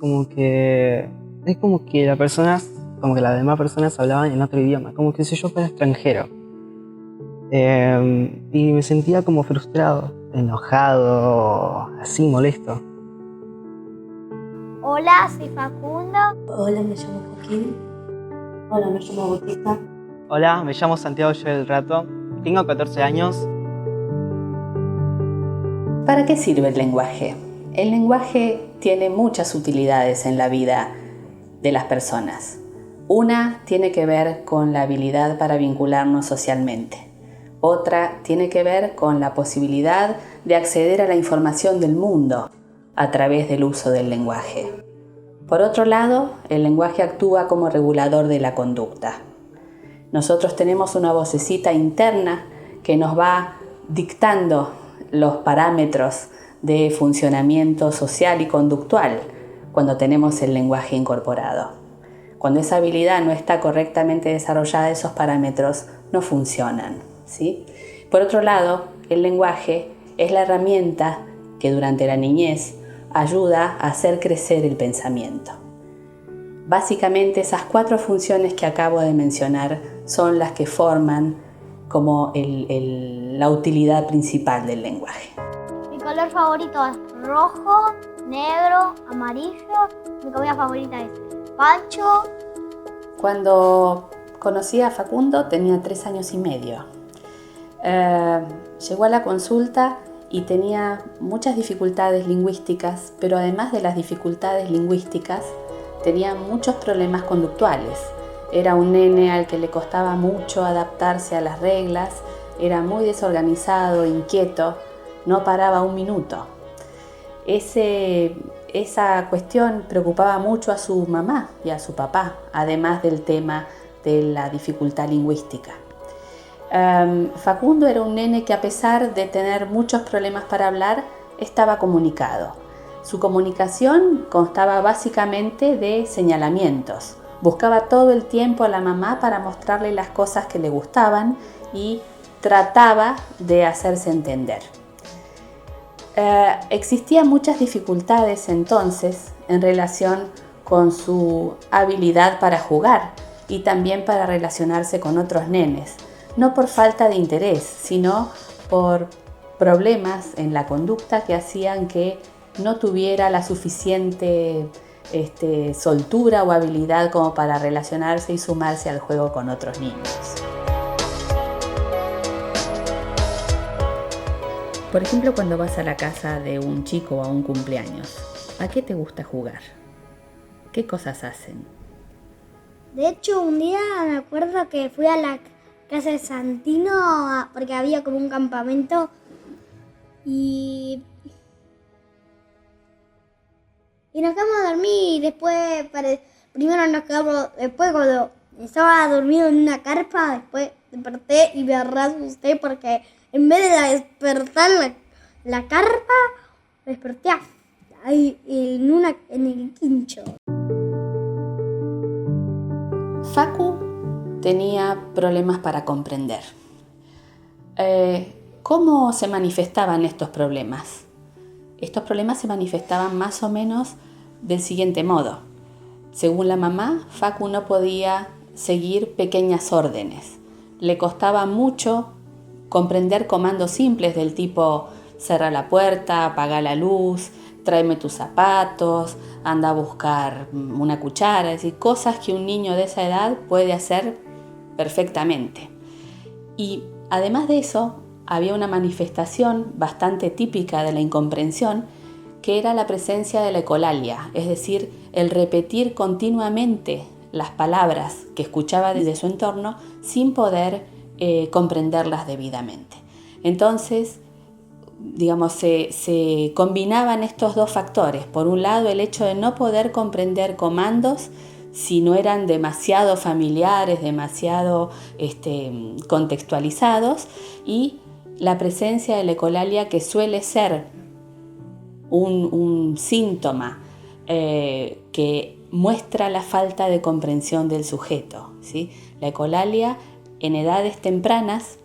es como que las demás personas hablaban en otro idioma, como que si yo fuera extranjero. Y me sentía como frustrado, enojado, así molesto. Hola, soy Facundo. Hola, me llamo Joaquín. Hola, me llamo Bautista. Hola, me llamo Santiago Joel Rato, tengo 14 años. ¿Para qué sirve el lenguaje? El lenguaje tiene muchas utilidades en la vida de las personas. Una tiene que ver con la habilidad para vincularnos socialmente. Otra tiene que ver con la posibilidad de acceder a la información del mundo a través del uso del lenguaje. Por otro lado, el lenguaje actúa como regulador de la conducta. Nosotros tenemos una vocecita interna que nos va dictando los parámetros de funcionamiento social y conductual cuando tenemos el lenguaje incorporado. Cuando esa habilidad no está correctamente desarrollada, esos parámetros no funcionan, ¿sí? Por otro lado, el lenguaje es la herramienta que durante la niñez ayuda a hacer crecer el pensamiento. Básicamente, esas 4 funciones que acabo de mencionar son las que forman como la utilidad principal del lenguaje. Mi color favorito es rojo, negro, amarillo. Mi comida favorita es pancho. Cuando conocí a Facundo tenía 3 años y medio. Llegó a la consulta y tenía muchas dificultades lingüísticas, pero además de las dificultades lingüísticas, tenía muchos problemas conductuales. Era un nene al que le costaba mucho adaptarse a las reglas, era muy desorganizado, inquieto, no paraba un minuto. Esa cuestión preocupaba mucho a su mamá y a su papá, además del tema de la dificultad lingüística. Facundo era un nene que, a pesar de tener muchos problemas para hablar, estaba comunicado. Su comunicación constaba básicamente de señalamientos. Buscaba todo el tiempo a la mamá para mostrarle las cosas que le gustaban y trataba de hacerse entender. Existían muchas dificultades entonces en relación con su habilidad para jugar y también para relacionarse con otros nenes, no por falta de interés, sino por problemas en la conducta que hacían que no tuviera la suficiente soltura o habilidad como para relacionarse y sumarse al juego con otros niños. Por ejemplo, cuando vas a la casa de un chico o a un cumpleaños, ¿a qué te gusta jugar? ¿Qué cosas hacen? De hecho, un día me acuerdo que fui a la casa de Santino porque había como un campamento y nos quedamos a dormir y después después cuando estaba dormido en una carpa, después desperté y me asusté porque en vez de despertar la carpa, me desperté ahí en el quincho. Facu tenía problemas para comprender. ¿Cómo se manifestaban estos problemas? Estos problemas se manifestaban más o menos del siguiente modo. Según la mamá, Facu no podía seguir pequeñas órdenes. Le costaba mucho comprender comandos simples del tipo cerra la puerta, apaga la luz, tráeme tus zapatos, anda a buscar una cuchara, es decir, cosas que un niño de esa edad puede hacer perfectamente. Y además de eso, había una manifestación bastante típica de la incomprensión, que era la presencia de la ecolalia, es decir, el repetir continuamente las palabras que escuchaba desde su entorno sin poder comprenderlas debidamente. Entonces, se combinaban estos 2 factores. Por un lado, el hecho de no poder comprender comandos si no eran demasiado familiares, demasiado contextualizados, y la presencia de la ecolalia, que suele ser un síntoma que muestra la falta de comprensión del sujeto, ¿sí? La ecolalia en edades tempranas,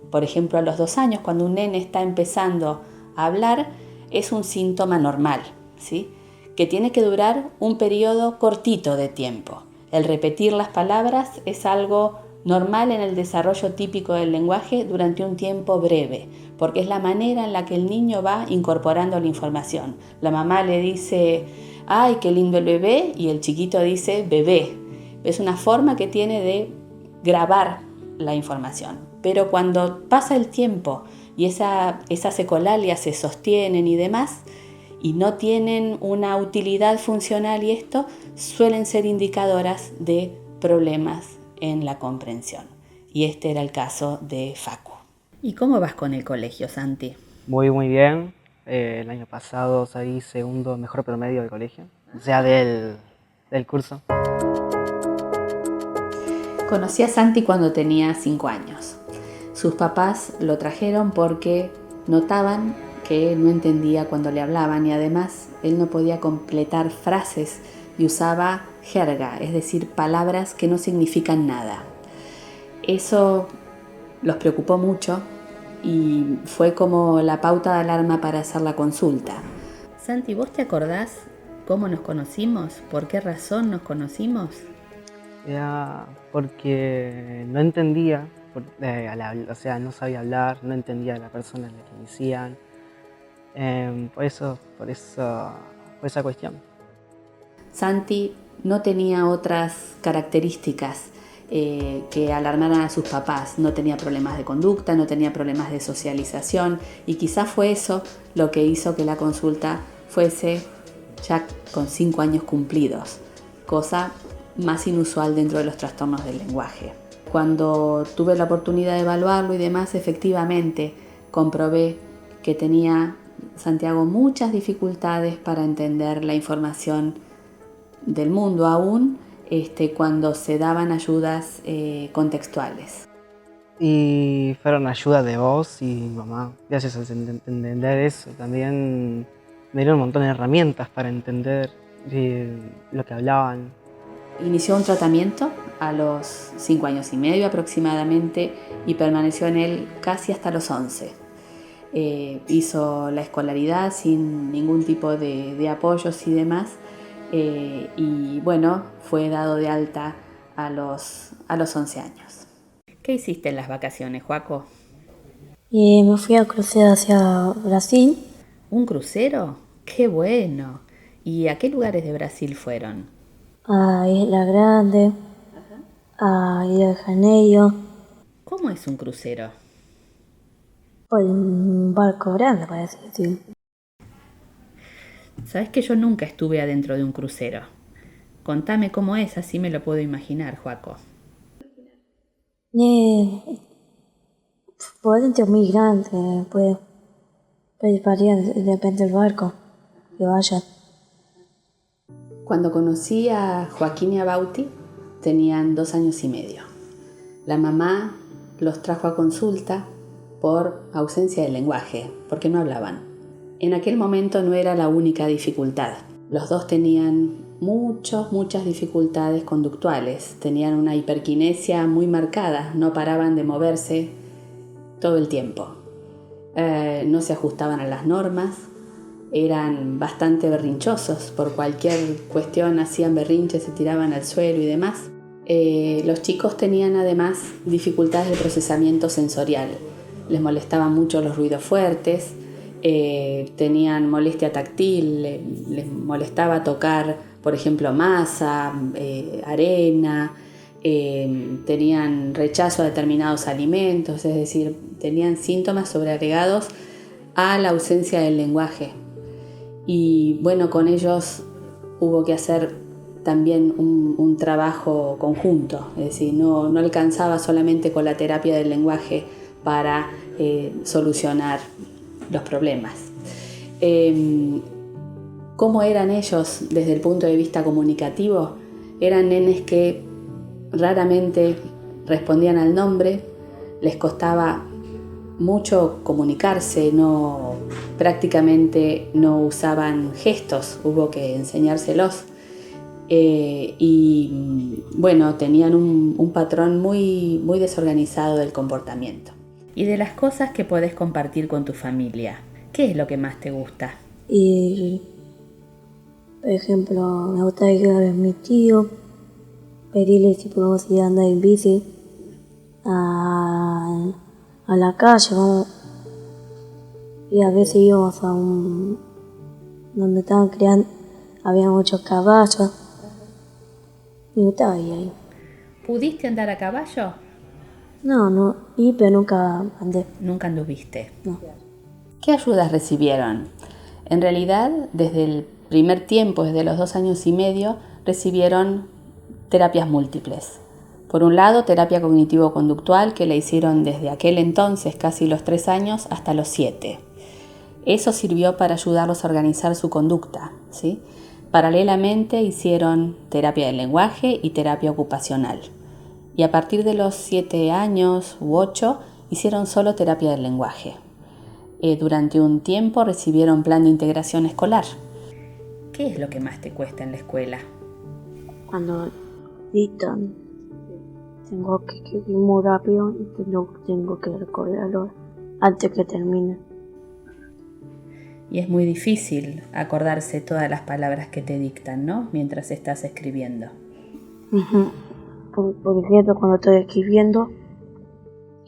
por ejemplo a los 2 años, cuando un nene está empezando a hablar, es un síntoma normal, ¿sí? que tiene que durar un periodo cortito de tiempo. El repetir las palabras es algo normal en el desarrollo típico del lenguaje durante un tiempo breve, porque es la manera en la que el niño va incorporando la información. La mamá le dice, ¡ay, qué lindo el bebé! Y el chiquito dice, bebé. Es una forma que tiene de grabar la información. Pero cuando pasa el tiempo y esas ecolalias se sostienen y demás, y no tienen una utilidad funcional, y esto suelen ser indicadoras de problemas en la comprensión. Y este era el caso de Facu. ¿Y cómo vas con el colegio, Santi? Voy muy bien. El año pasado salí segundo mejor promedio del colegio, o sea, del curso. Conocí a Santi cuando tenía 5 años. Sus papás lo trajeron porque notaban que no entendía cuando le hablaban y además él no podía completar frases y usaba jerga, es decir, palabras que no significan nada. Eso los preocupó mucho y fue como la pauta de alarma para hacer la consulta. Santi, ¿vos te acordás cómo nos conocimos? ¿Por qué razón nos conocimos? Era porque no entendía, o sea, no sabía hablar, no entendía a la persona a la que me decían. Por esa cuestión. Santi no tenía otras características que alarmaran a sus papás. No tenía problemas de conducta, no tenía problemas de socialización y quizás fue eso lo que hizo que la consulta fuese ya con 5 años cumplidos, cosa más inusual dentro de los trastornos del lenguaje. Cuando tuve la oportunidad de evaluarlo y demás, efectivamente comprobé que tenía Santiago muchas dificultades para entender la información del mundo, aún cuando se daban ayudas contextuales. Y fueron ayuda de vos y mamá. Gracias a entender eso, también me dieron un montón de herramientas para entender lo que hablaban. Inició un tratamiento a los 5 años y medio aproximadamente y permaneció en él casi hasta los 11. Hizo la escolaridad sin ningún tipo de apoyos y demás y bueno, fue dado de alta a los 11 años. ¿Qué hiciste en las vacaciones, Joaco? Y me fui a crucero hacia Brasil. ¿Un crucero? ¡Qué bueno! ¿Y a qué lugares de Brasil fueron? A Isla Grande, a Río de Janeiro, ¿Cómo es un crucero? por un barco grande, parece decir. Sabes que yo nunca estuve adentro de un crucero. Contame cómo es, así me lo puedo imaginar, Joaco. Por dentro es muy grande, puede variar, depende del barco que vaya. Cuando conocí a Joaquín y a Bauti, tenían 2 años y medio. La mamá los trajo a consulta por ausencia de lenguaje, porque no hablaban. En aquel momento no era la única dificultad. Los dos tenían muchas dificultades conductuales. Tenían una hiperquinesia muy marcada, no paraban de moverse todo el tiempo. No se ajustaban a las normas, eran bastante berrinchosos. Por cualquier cuestión hacían berrinches, se tiraban al suelo y demás. Los chicos tenían además dificultades de procesamiento sensorial. Les molestaban mucho los ruidos fuertes, tenían molestia táctil, les molestaba tocar, por ejemplo, masa, arena, tenían rechazo a determinados alimentos, es decir, tenían síntomas sobreagregados a la ausencia del lenguaje. Y bueno, con ellos hubo que hacer también un trabajo conjunto, es decir, no alcanzaba solamente con la terapia del lenguaje para solucionar los problemas. ¿Cómo eran ellos desde el punto de vista comunicativo? Eran nenes que raramente respondían al nombre, les costaba mucho comunicarse, prácticamente no usaban gestos, hubo que enseñárselos. Y bueno, tenían un patrón muy desorganizado del comportamiento. Y de las cosas que podés compartir con tu familia, ¿qué es lo que más te gusta? Y Por ejemplo, me gusta ir a ver a mi tío, pedirle si podemos ir a andar en bici a la calle, vamos, y a veces íbamos a donde estaban criando, había muchos caballos, me gustaba ir ahí. ¿Pudiste andar a caballo? No, pero nunca andé, Nunca anduviste. no. ¿Qué ayudas recibieron? En realidad, desde el primer tiempo, desde los 2 años y medio, recibieron terapias múltiples. Por un lado, terapia cognitivo-conductual que le hicieron desde aquel entonces, casi los 3 años, hasta los 7. Eso sirvió para ayudarlos a organizar su conducta, ¿sí? Paralelamente hicieron terapia del lenguaje y terapia ocupacional. Y a partir de los 7 años u 8 hicieron solo terapia del lenguaje. Durante un tiempo recibieron plan de integración escolar. ¿Qué es lo que más te cuesta en la escuela? Cuando dictan, tengo que escribir muy rápido y tengo que recordarlo antes que termine. Y es muy difícil acordarse todas las palabras que te dictan, ¿no? Mientras estás escribiendo. Ujú. Por ejemplo, cuando estoy escribiendo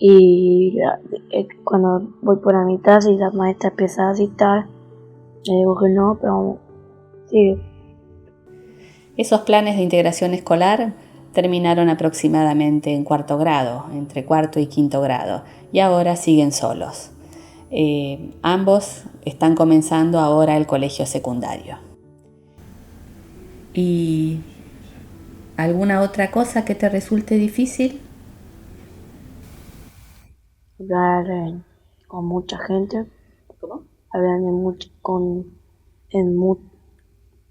y cuando voy por la mitad y la maestra empieza a dictar, le digo que no, pero sigue. Esos planes de integración escolar terminaron aproximadamente en 4º grado, entre 4º y 5º grado, y ahora siguen solos. Ambos están comenzando ahora el colegio secundario. ¿Y alguna otra cosa que te resulte difícil? Hablar con mucha gente. ¿Cómo? Hablar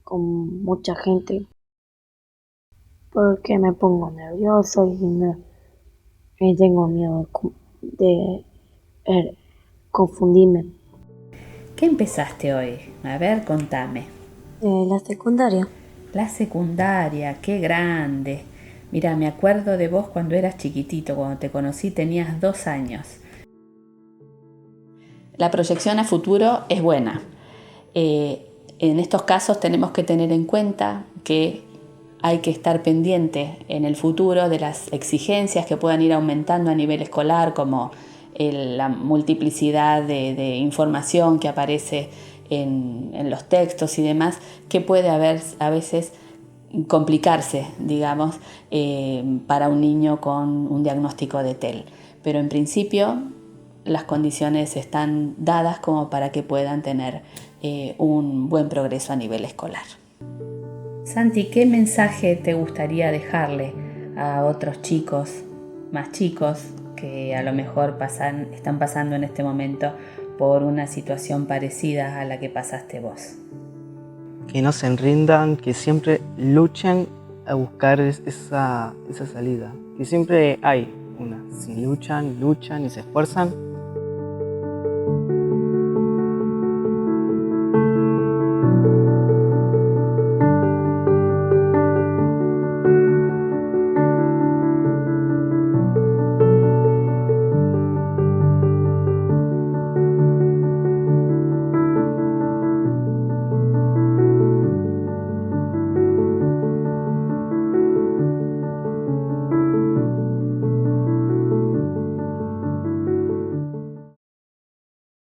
con mucha gente. Porque me pongo nervioso y tengo miedo de confundirme. ¿Qué empezaste hoy? A ver, contame. La secundaria. La secundaria, qué grande. Mira, me acuerdo de vos cuando eras chiquitito, cuando te conocí tenías 2 años. La proyección a futuro es buena. En estos casos tenemos que tener en cuenta que hay que estar pendiente en el futuro de las exigencias que puedan ir aumentando a nivel escolar, como la multiplicidad de información que aparece en los textos y demás, que puede haber a veces complicarse, digamos, para un niño con un diagnóstico de TEL. Pero en principio las condiciones están dadas como para que puedan tener un buen progreso a nivel escolar. Santi, ¿qué mensaje te gustaría dejarle a otros chicos, más chicos, que a lo mejor están pasando en este momento por una situación parecida a la que pasaste vos? Que no se rindan, que siempre luchen a buscar esa salida. Que siempre hay una. Si luchan y se esfuerzan,